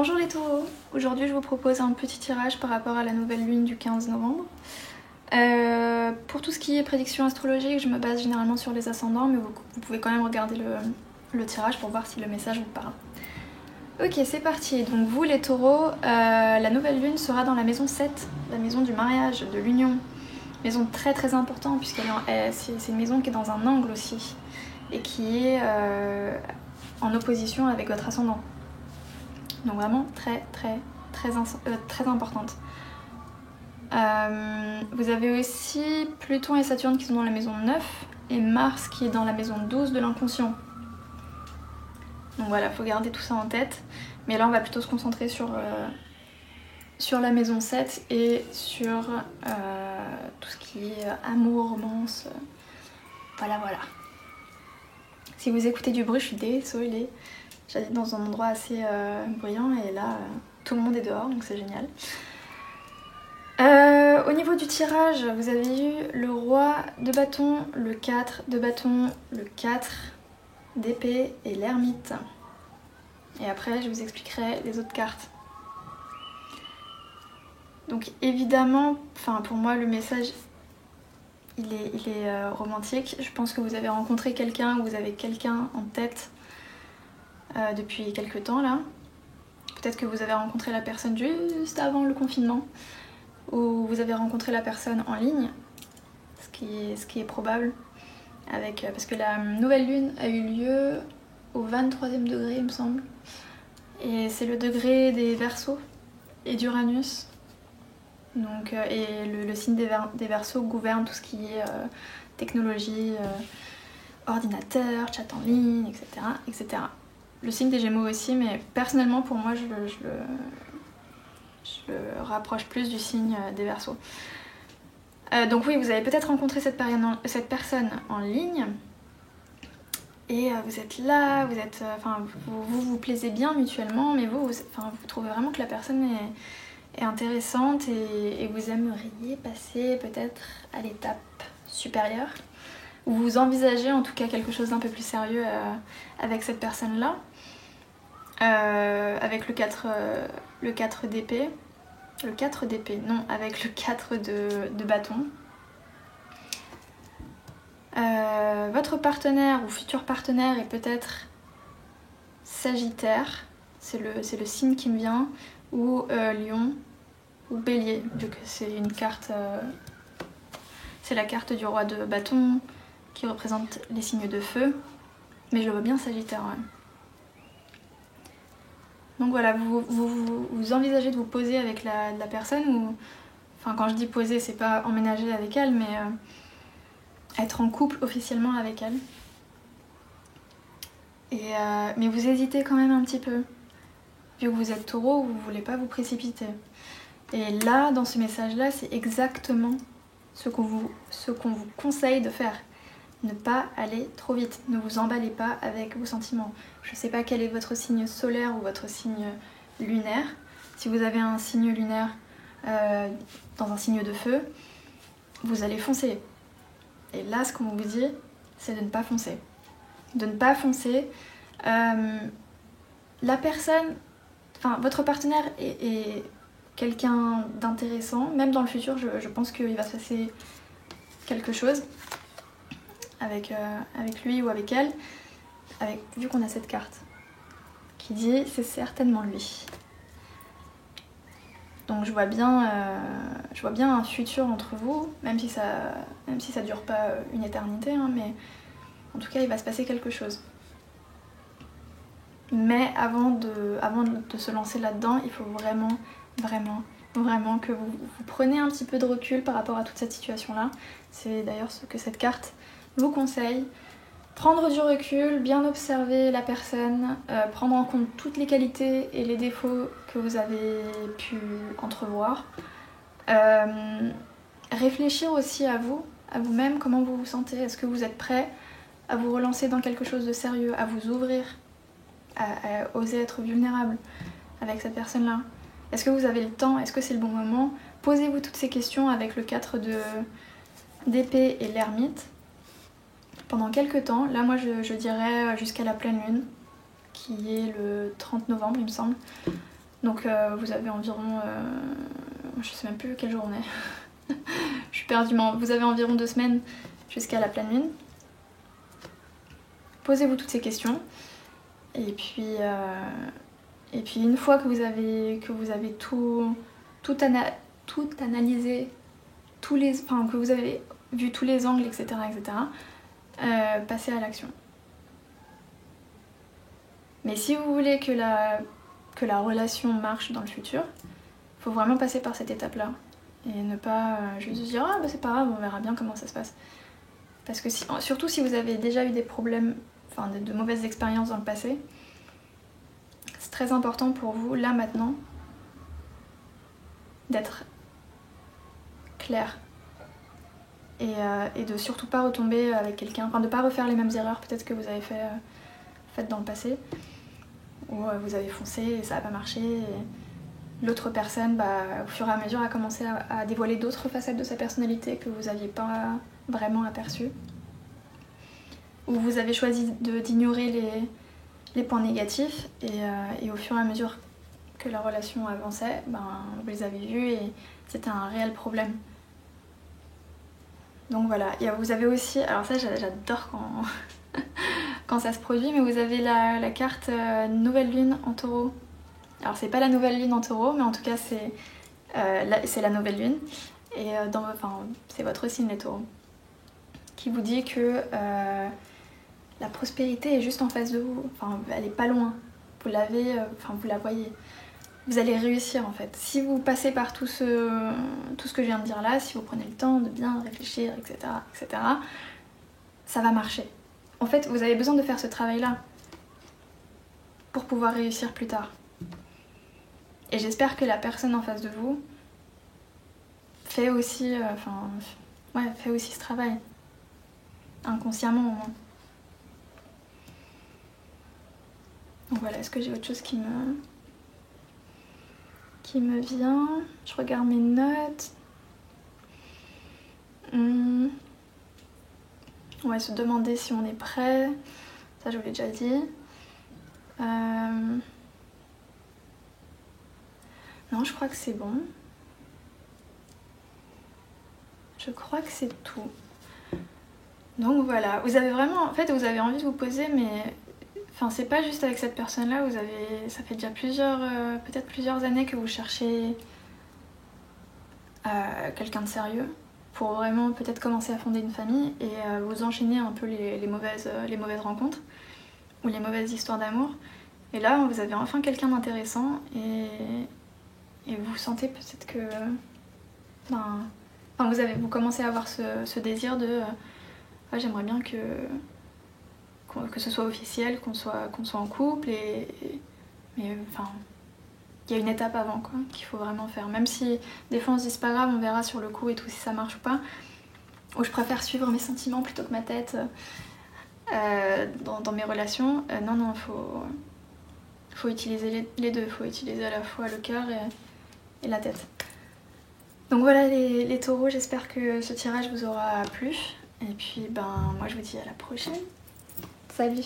Bonjour les taureaux, aujourd'hui je vous propose un petit tirage par rapport à la nouvelle lune du 15 novembre. Pour tout ce qui est prédiction astrologique, je me base généralement sur les ascendants, mais vous pouvez quand même regarder le tirage pour voir si le message vous parle. Ok, c'est parti. Donc vous les taureaux, la nouvelle lune sera dans la maison 7, la maison du mariage, de l'union. Maison très très importante puisque c'est une maison qui est dans un angle aussi et qui est en opposition avec votre ascendant. Donc vraiment très importante. Vous avez aussi Pluton et Saturne qui sont dans la maison 9 et Mars qui est dans la maison 12 de l'inconscient. Donc voilà, il faut garder tout ça en tête. Mais là on va plutôt se concentrer sur la maison 7 et sur tout ce qui est amour, romance. Voilà. Si vous écoutez du bruit, je suis désolée. J'habite dans un endroit assez bruyant et là tout le monde est dehors donc c'est génial. Au niveau du tirage, vous avez eu le roi de bâton, le 4 de bâton, le 4 d'épée et l'ermite. Et après je vous expliquerai les autres cartes. Donc évidemment, pour moi le message il est romantique. Je pense que vous avez rencontré quelqu'un ou vous avez quelqu'un en tête depuis quelques temps là. Peut-être que vous avez rencontré la personne juste avant le confinement ou vous avez rencontré la personne en ligne, ce qui est probable parce que la nouvelle lune a eu lieu au 23e degré il me semble et c'est le degré des Verseaux et d'Uranus. Donc, et le signe des Verseaux gouverne tout ce qui est technologie, ordinateur, chat en ligne, etc. Le signe des Gémeaux aussi, mais personnellement pour moi je le rapproche plus du signe des Verseaux. Donc oui, vous avez peut-être rencontré cette personne en ligne et vous êtes là, vous plaisez bien mutuellement, mais vous trouvez vraiment que la personne est intéressante et vous aimeriez passer peut-être à l'étape supérieure. Ou vous envisagez en tout cas quelque chose d'un peu plus sérieux avec cette personne-là. Avec le 4 d'épée. Le 4 d'épée, non, avec le 4 de bâton. Votre partenaire ou futur partenaire est peut-être Sagittaire, c'est le signe qui me vient, ou Lion, ou Bélier, vu que c'est une carte, c'est la carte du roi de bâton qui représente les signes de feu, mais je le vois bien Sagittaire, ouais. Donc voilà, vous envisagez de vous poser avec la personne, ou quand je dis poser, c'est pas emménager avec elle, mais être en couple officiellement avec elle. Mais vous hésitez quand même un petit peu. Vu que vous êtes taureau, vous voulez pas vous précipiter. Et là, dans ce message-là, c'est exactement ce qu'on vous conseille de faire. Ne pas aller trop vite, ne vous emballez pas avec vos sentiments. Je ne sais pas quel est votre signe solaire ou votre signe lunaire. Si vous avez un signe lunaire dans un signe de feu, vous allez foncer. Et là, ce qu'on vous dit, c'est de ne pas foncer. De ne pas foncer. La personne, votre partenaire est quelqu'un d'intéressant. Même dans le futur, je pense qu'il va se passer quelque chose avec lui ou avec elle, vu qu'on a cette carte qui dit c'est certainement lui. Donc je vois bien un futur entre vous, même si ça dure pas une éternité, hein, mais en tout cas il va se passer quelque chose. Mais avant de se lancer là-dedans, il faut vraiment que vous preniez un petit peu de recul par rapport à toute cette situation-là. C'est d'ailleurs ce que cette carte vous conseille. Prendre du recul, bien observer la personne, prendre en compte toutes les qualités et les défauts que vous avez pu entrevoir. Réfléchir aussi à vous-même, comment vous vous sentez. Est-ce que vous êtes prêt à vous relancer dans quelque chose de sérieux, à vous ouvrir, à oser être vulnérable avec cette personne-là? Est-ce que vous avez le temps? Est-ce que c'est le bon moment? Posez-vous toutes ces questions avec le 4 d'épée et l'ermite. Pendant quelques temps, là moi je dirais jusqu'à la pleine lune, qui est le 30 novembre il me semble. Donc vous avez environ, je sais même plus quelle journée, je suis perdue, mais vous avez environ 2 semaines jusqu'à la pleine lune. Posez-vous toutes ces questions et puis une fois que vous avez tout analysé, que vous avez vu tous les angles, etc., passez à l'action. Mais si vous voulez que la relation marche dans le futur, il faut vraiment passer par cette étape-là. Et ne pas juste dire « Ah bah c'est pas grave, on verra bien comment ça se passe ». Parce que surtout si vous avez déjà eu des problèmes, de mauvaises expériences dans le passé, c'est très important pour vous, là maintenant, d'être clair. Et de surtout pas retomber avec quelqu'un, de pas refaire les mêmes erreurs peut-être que vous avez faites dans le passé, où vous avez foncé et ça n'a pas marché. Et l'autre personne, au fur et à mesure, a commencé à dévoiler d'autres facettes de sa personnalité que vous n'aviez pas vraiment aperçues. Où vous avez choisi d'ignorer les points négatifs et au fur et à mesure que la relation avançait, vous les avez vus et c'était un réel problème. Donc voilà, et vous avez aussi, alors ça j'adore quand ça se produit, mais vous avez la carte Nouvelle Lune en Taureau. Alors c'est pas la Nouvelle Lune en Taureau, mais en tout cas c'est la Nouvelle Lune, et c'est votre signe les Taureaux, qui vous dit que la prospérité est juste en face de vous, elle est pas loin, vous la voyez. Vous allez réussir en fait. Si vous passez par tout ce que je viens de dire là, si vous prenez le temps de bien réfléchir, etc., ça va marcher. En fait, vous avez besoin de faire ce travail-là pour pouvoir réussir plus tard. Et j'espère que la personne en face de vous fait aussi ce travail. Inconsciemment au moins. Donc voilà, est-ce que j'ai autre chose qui me vient? Je regarde mes notes. Ouais, se demander si on est prêt. Ça, je vous l'ai déjà dit. Non, je crois que c'est bon. Je crois que c'est tout. Donc voilà, vous avez envie de vous poser, mais c'est pas juste avec cette personne-là, ça fait déjà peut-être plusieurs années que vous cherchez quelqu'un de sérieux pour vraiment peut-être commencer à fonder une famille et vous enchaîner un peu les mauvaises rencontres ou les mauvaises histoires d'amour. Et là, vous avez enfin quelqu'un d'intéressant et vous sentez peut-être que vous commencez à avoir ce désir de j'aimerais bien que ce soit officiel, qu'on soit en couple, mais il y a une étape avant qu'il faut vraiment faire. Même si des fois on se dit c'est pas grave, on verra sur le coup et tout si ça marche ou pas. Ou je préfère suivre mes sentiments plutôt que ma tête dans mes relations. Non, faut utiliser les deux, faut utiliser à la fois le cœur et la tête. Donc voilà les taureaux, j'espère que ce tirage vous aura plu. Et puis moi je vous dis à la prochaine. Salut!